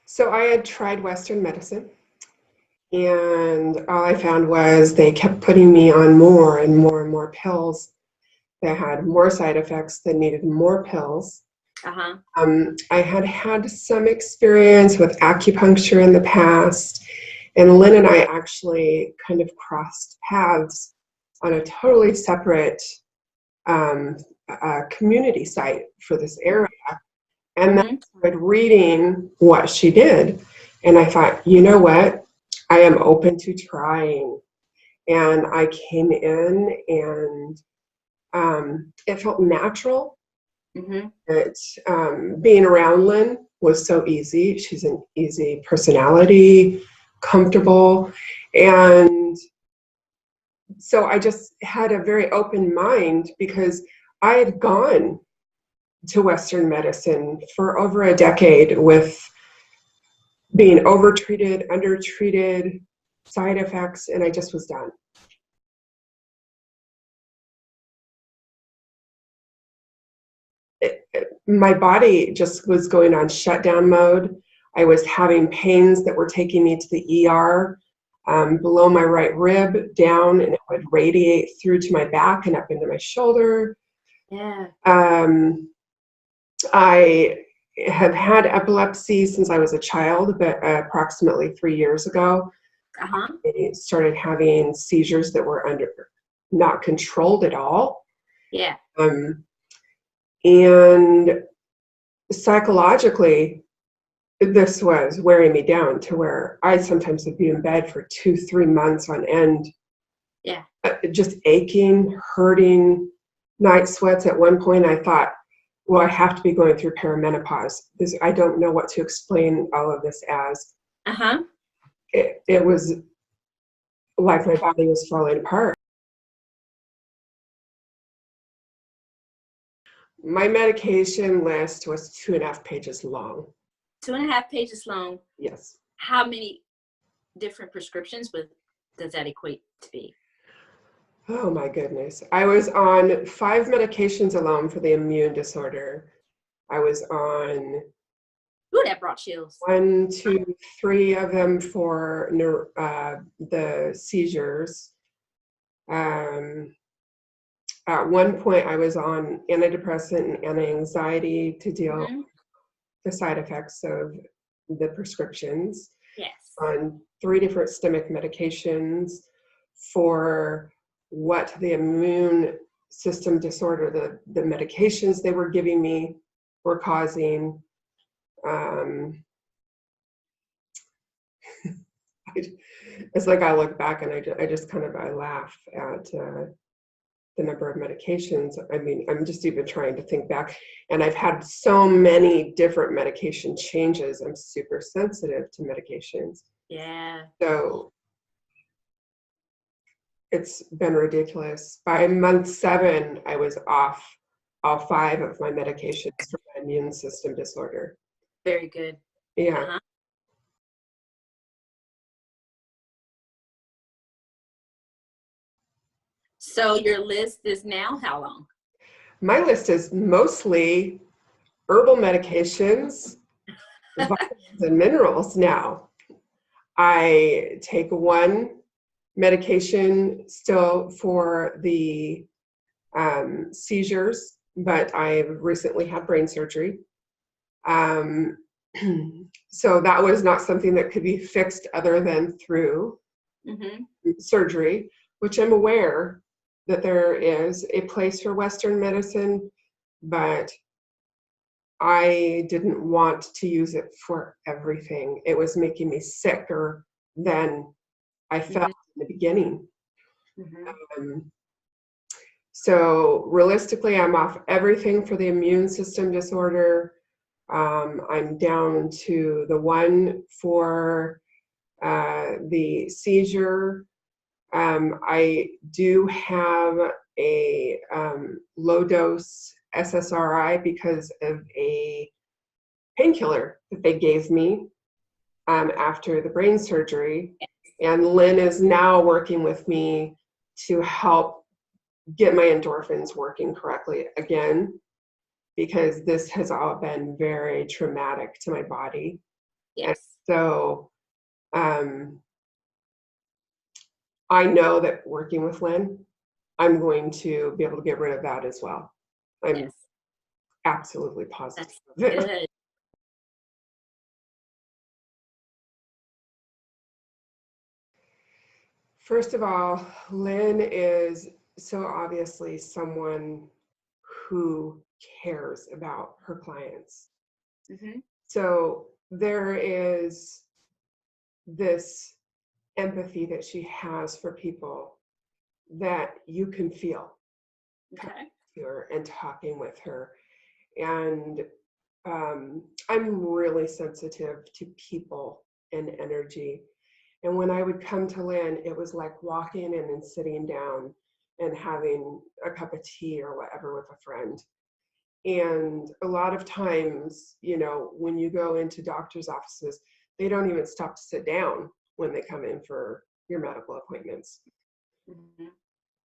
So I had tried Western medicine, and all I found was they kept putting me on more and more and more pills that had more side effects that needed more pills. Uh-huh. I had had some experience with acupuncture in the past, and Lynn and I actually kind of crossed paths on a totally separate um, community site for this area. And then Mm-hmm. I started reading what she did. And I thought, you know what? I am open to trying. And I came in and it felt natural. Mm-hmm. Being around Lynn was so easy. She's an easy personality, comfortable. And so I just had a very open mind because I had gone to Western medicine for over a decade with being overtreated, undertreated, side effects, and I just was done. My body just was going on shutdown mode. I was having pains that were taking me to the ER, below my right rib, down, and it would radiate through to my back and up into my shoulder. Yeah. I have had epilepsy since I was a child, but approximately 3 years ago, Uh-huh. I started having seizures that were not controlled at all. Yeah. And psychologically, this was wearing me down to where I sometimes would be in bed for 2, 3 months on end, Yeah. just aching, hurting, night sweats. At one point, I thought, well, I have to be going through perimenopause because I don't know what to explain all of this as. Uh-huh. It was like my body was falling apart. My medication list was 2.5 pages long. 2.5 pages long. Yes. How many different prescriptions does that equate to be? Oh my goodness. I was on 5 medications alone for the immune disorder. I was on Ooh, that brought chills. 1, 2, 3 of them for the seizures. At one point, I was on antidepressant and anti-anxiety to deal with Mm-hmm. the side effects of the prescriptions. Yes. On 3 different stomach medications for what the immune system disorder, the medications they were giving me were causing. It's like I look back and I just kind of I laugh at the number of medications. I mean, I'm just even trying to think back, and I've had so many different medication changes. I'm super sensitive to medications. Yeah. So it's been ridiculous. By month 7, I was off all 5 of my medications for my immune system disorder. Very good. Yeah. Uh-huh. So your list is now how long? My list is mostly herbal medications, vitamins and minerals now. I take 1 medication still for the seizures, but I've recently had brain surgery. Um, so that was not something that could be fixed other than through Mm-hmm. surgery, which I'm aware that there is a place for Western medicine, but I didn't want to use it for everything. It was making me sicker than I felt in the beginning. Mm-hmm. So realistically, I'm off everything for the immune system disorder. I'm down to the 1 for the seizure. I do have a low dose SSRI because of a painkiller that they gave me after the brain surgery. And Lynn is now working with me to help get my endorphins working correctly again, because this has all been very traumatic to my body. Yes. So I know that working with Lynn, I'm going to be able to get rid of that as well. I'm Yes. absolutely positive That's of it. good. First of all, Lynn is so obviously someone who cares about her clients. Mm-hmm. So there is this empathy that she has for people that you can feel Okay. to her and talking with her. And I'm really sensitive to people and energy. And when I would come to Lynn, it was like walking in and sitting down and having a cup of tea or whatever with a friend. And a lot of times, you know, when you go into doctor's offices, they don't even stop to sit down when they come in for your medical appointments. Mm-hmm.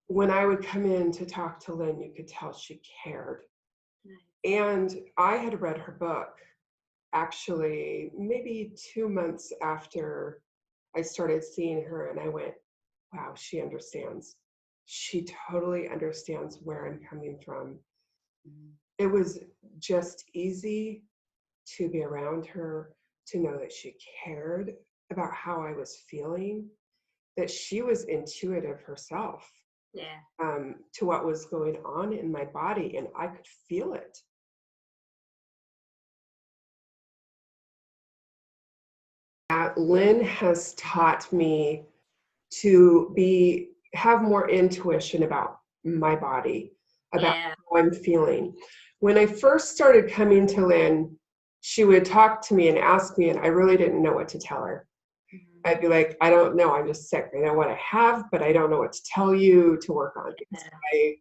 When I would come in to talk to Lynn, you could tell she cared. Nice. And I had read her book actually maybe 2 months after I started seeing her, and I went, wow, she understands. She totally understands where I'm coming from. Mm-hmm. It was just easy to be around her, to know that she cared about how I was feeling, that she was intuitive herself Yeah. to what was going on in my body, and I could feel it. Lynn has taught me to have more intuition about my body, about Yeah. how I'm feeling. When I first started coming to Lynn, she would talk to me and ask me, and I really didn't know what to tell her. Mm-hmm. I'd be like, I don't know, I'm just sick. I know what I have, but I don't know what to tell you to work on because I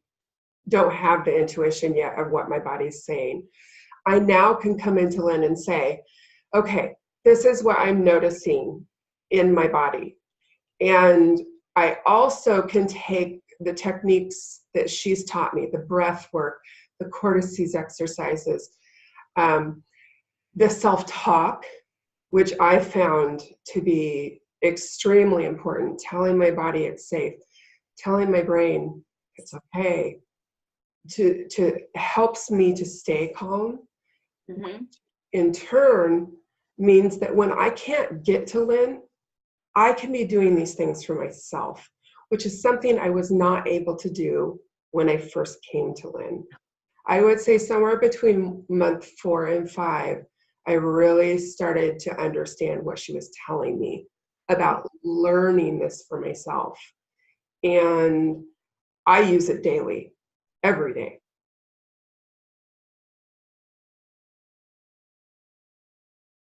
don't have the intuition yet of what my body's saying. I now can come into Lynn and say, okay, this is what I'm noticing in my body. And I also can take the techniques that she's taught me, the breath work, the cortices exercises, the self-talk, which I found to be extremely important, telling my body it's safe, telling my brain it's okay, to helps me to stay calm. Mm-hmm. In turn, means that when I can't get to Lynn, I can be doing these things for myself, which is something I was not able to do when I first came to Lynn. I would say somewhere between month 4 and 5, I really started to understand what she was telling me about learning this for myself. And I use it daily, every day.